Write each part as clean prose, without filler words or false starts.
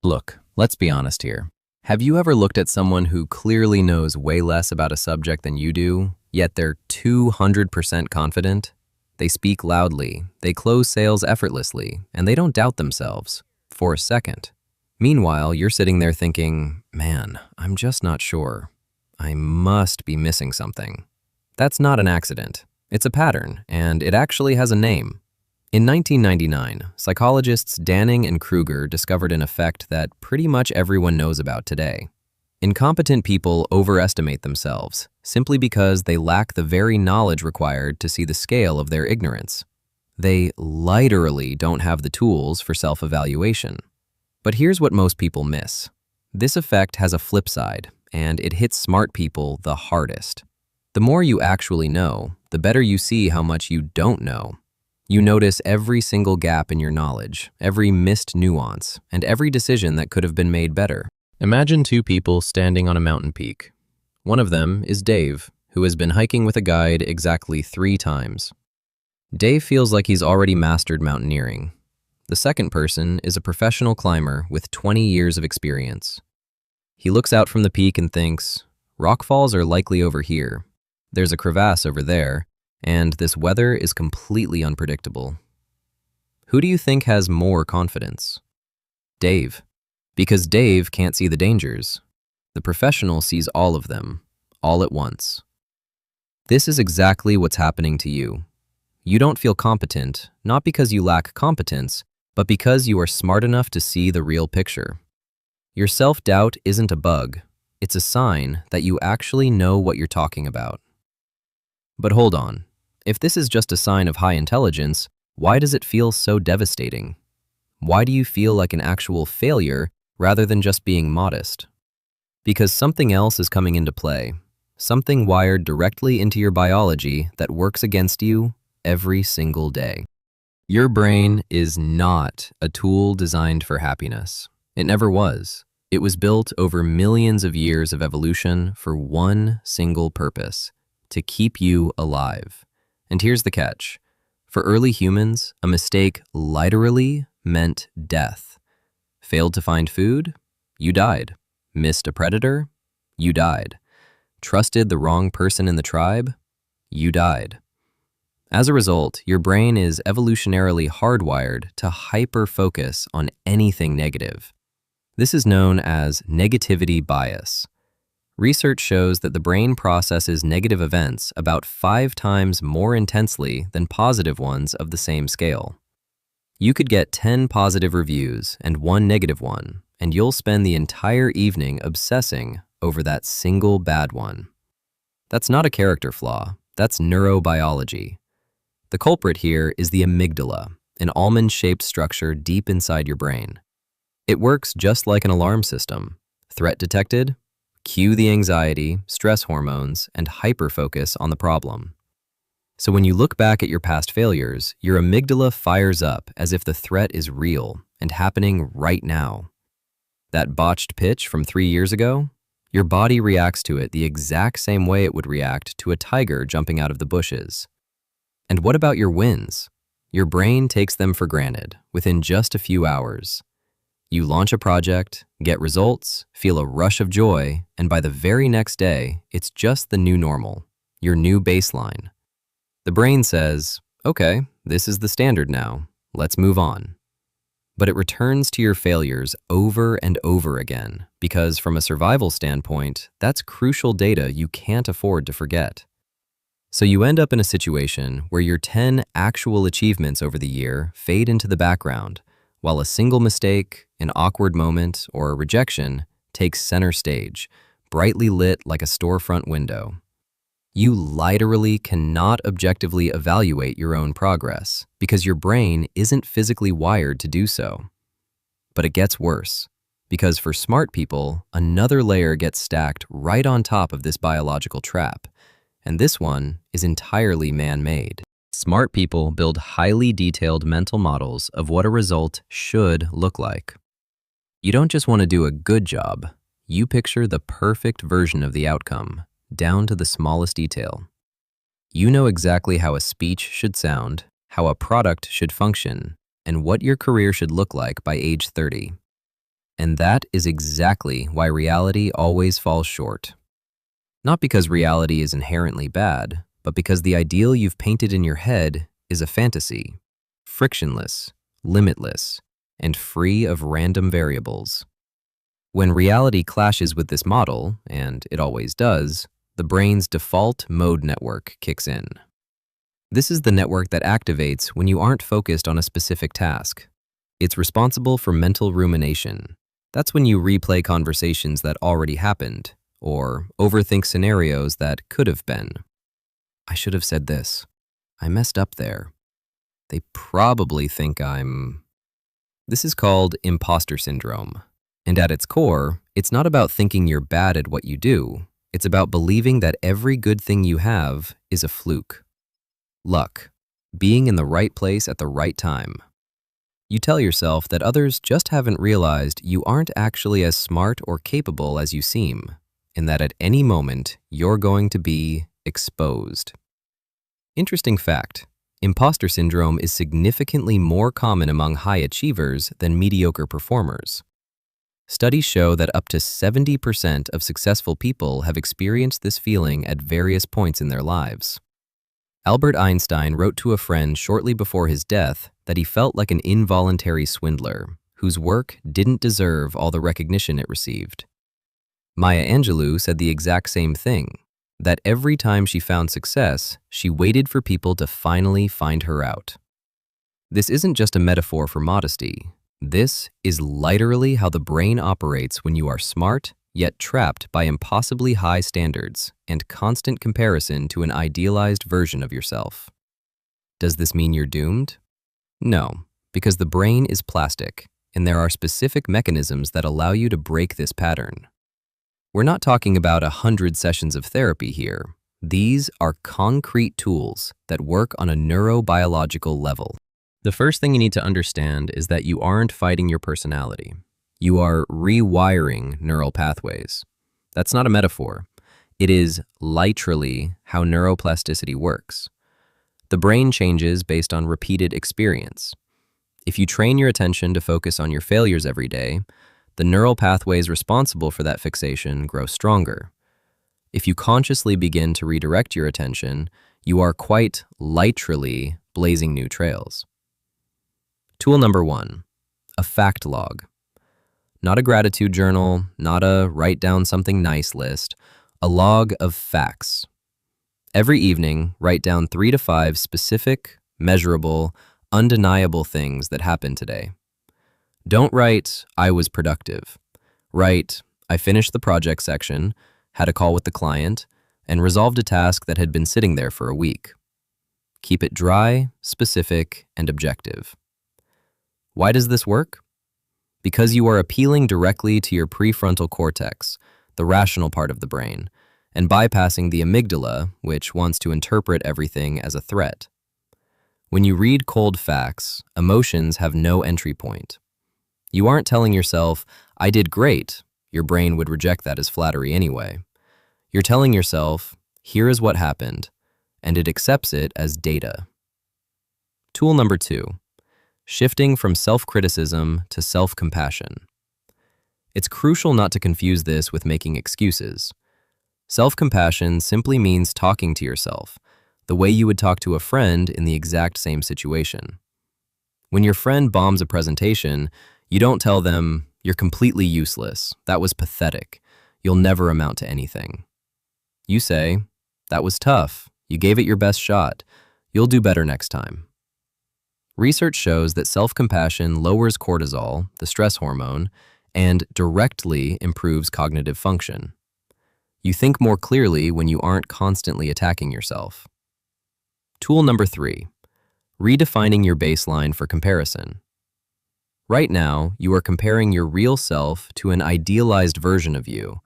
Look, let's be honest here. Have you ever looked at someone who clearly knows way less about a subject than you do, yet they're 200% confident? They speak loudly, they close sales effortlessly, and they don't doubt themselves for a second. Meanwhile, you're sitting there thinking, man, I'm just not sure. I must be missing something. That's not an accident. It's a pattern, and it actually has a name. In 1999, psychologists Danning and Kruger discovered an effect that pretty much everyone knows about today. Incompetent people overestimate themselves simply because they lack the very knowledge required to see the scale of their ignorance. They literally don't have the tools for self-evaluation. But here's what most people miss. This effect has a flip side, and it hits smart people the hardest. The more you actually know, the better you see how much you don't know. You notice every single gap in your knowledge, every missed nuance, and every decision that could have been made better. Imagine two people standing on a mountain peak. One of them is Dave, who has been hiking with a guide exactly 3 times. Dave feels like he's already mastered mountaineering. The second person is a professional climber with 20 years of experience. He looks out from the peak and thinks, rock falls are likely over here. There's a crevasse over there, and this weather is completely unpredictable. Who do you think has more confidence? Dave. Because Dave can't see the dangers. The professional sees all of them, all at once. This is exactly what's happening to you. You don't feel competent, not because you lack competence, but because you are smart enough to see the real picture. Your self-doubt isn't a bug. It's a sign that you actually know what you're talking about. But hold on. If this is just a sign of high intelligence, why does it feel so devastating? Why do you feel like an actual failure rather than just being modest? Because something else is coming into play, something wired directly into your biology that works against you every single day. Your brain is not a tool designed for happiness. It never was. It was built over millions of years of evolution for one single purpose: to keep you alive. And here's the catch. For early humans, a mistake literally meant death. Failed to find food? You died. Missed a predator? You died. Trusted the wrong person in the tribe? You died. As a result, your brain is evolutionarily hardwired to hyper-focus on anything negative. This is known as negativity bias. Research shows that the brain processes negative events about 5 times more intensely than positive ones of the same scale. You could get 10 positive reviews and 1 negative one, and you'll spend the entire evening obsessing over that single bad one. That's not a character flaw, that's neurobiology. The culprit here is the amygdala, an almond-shaped structure deep inside your brain. It works just like an alarm system. Threat detected? Cue the anxiety, stress hormones, and hyper-focus on the problem. So when you look back at your past failures, your amygdala fires up as if the threat is real and happening right now. That botched pitch from 3 years ago? Your body reacts to it the exact same way it would react to a tiger jumping out of the bushes. And what about your wins? Your brain takes them for granted within just a few hours. You launch a project, get results, feel a rush of joy, and by the very next day, it's just the new normal, your new baseline. The brain says, okay, this is the standard now, let's move on. But it returns to your failures over and over again because from a survival standpoint, that's crucial data you can't afford to forget. So you end up in a situation where your 10 actual achievements over the year fade into the background, while a single mistake, an awkward moment, or a rejection takes center stage, brightly lit like a storefront window. You literally cannot objectively evaluate your own progress because your brain isn't physically wired to do so. But it gets worse, because for smart people, another layer gets stacked right on top of this biological trap, and this one is entirely man-made. Smart people build highly detailed mental models of what a result should look like. You don't just want to do a good job, you picture the perfect version of the outcome, down to the smallest detail. You know exactly how a speech should sound, how a product should function, and what your career should look like by age 30. And that is exactly why reality always falls short. Not because reality is inherently bad, but because the ideal you've painted in your head is a fantasy, frictionless, limitless, and free of random variables. When reality clashes with this model, and it always does, the brain's default mode network kicks in. This is the network that activates when you aren't focused on a specific task. It's responsible for mental rumination. That's when you replay conversations that already happened, or overthink scenarios that could have been. I should have said this. I messed up there. They probably think I'm... This is called imposter syndrome. And at its core, it's not about thinking you're bad at what you do. It's about believing that every good thing you have is a fluke. Luck. Being in the right place at the right time. You tell yourself that others just haven't realized you aren't actually as smart or capable as you seem, and that at any moment you're going to be exposed. Interesting fact, imposter syndrome is significantly more common among high achievers than mediocre performers. Studies show that up to 70% of successful people have experienced this feeling at various points in their lives. Albert Einstein wrote to a friend shortly before his death that he felt like an involuntary swindler whose work didn't deserve all the recognition it received. Maya Angelou said the exact same thing, that every time she found success, she waited for people to finally find her out. This isn't just a metaphor for modesty. This is literally how the brain operates when you are smart, yet trapped by impossibly high standards and constant comparison to an idealized version of yourself. Does this mean you're doomed? No, because the brain is plastic, and there are specific mechanisms that allow you to break this pattern. We're not talking about 100 sessions of therapy here. These are concrete tools that work on a neurobiological level. The first thing you need to understand is that you aren't fighting your personality. You are rewiring neural pathways. That's not a metaphor. It is literally how neuroplasticity works. The brain changes based on repeated experience. If you train your attention to focus on your failures every day, the neural pathways responsible for that fixation grow stronger. If you consciously begin to redirect your attention, you are quite literally blazing new trails. Tool number 1, a fact log. Not a gratitude journal, not a write down something nice list, a log of facts. Every evening, write down 3 to 5 specific, measurable, undeniable things that happened today. Don't write, I was productive. Write, I finished the project section, had a call with the client, and resolved a task that had been sitting there for a week. Keep it dry, specific, and objective. Why does this work? Because you are appealing directly to your prefrontal cortex, the rational part of the brain, and bypassing the amygdala, which wants to interpret everything as a threat. When you read cold facts, emotions have no entry point. You aren't telling yourself, I did great. Your brain would reject that as flattery anyway. You're telling yourself, here is what happened, and it accepts it as data. Tool number 2. Shifting from self-criticism to self-compassion. It's crucial not to confuse this with making excuses. Self-compassion simply means talking to yourself, the way you would talk to a friend in the exact same situation. When your friend bombs a presentation, you don't tell them, you're completely useless, that was pathetic, you'll never amount to anything. You say, that was tough, you gave it your best shot, you'll do better next time. Research shows that self-compassion lowers cortisol, the stress hormone, and directly improves cognitive function. You think more clearly when you aren't constantly attacking yourself. Tool number 3, redefining your baseline for comparison. Right now, you are comparing your real self to an idealized version of you,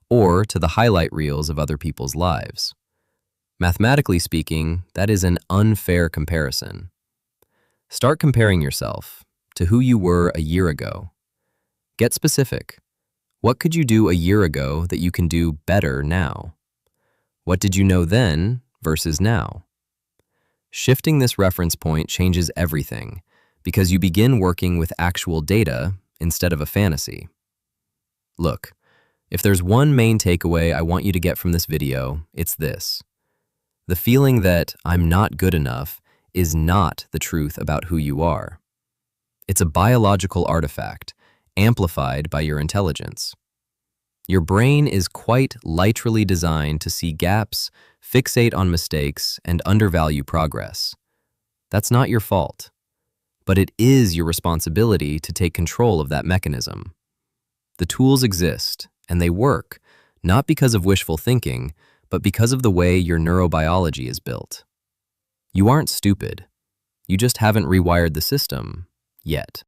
or to the highlight reels of other people's lives. Mathematically speaking, that is an unfair comparison. Start comparing yourself to who you were a year ago. Get specific. What could you do a year ago that you can do better now? What did you know then versus now? Shifting this reference point changes everything because you begin working with actual data instead of a fantasy. Look, if there's one main takeaway I want you to get from this video, it's this. The feeling that I'm not good enough is not the truth about who you are. It's a biological artifact, amplified by your intelligence. Your brain is quite literally designed to see gaps, fixate on mistakes, and undervalue progress. That's not your fault, but it is your responsibility to take control of that mechanism. The tools exist, and they work, not because of wishful thinking, but because of the way your neurobiology is built. You aren't stupid. You just haven't rewired the system yet.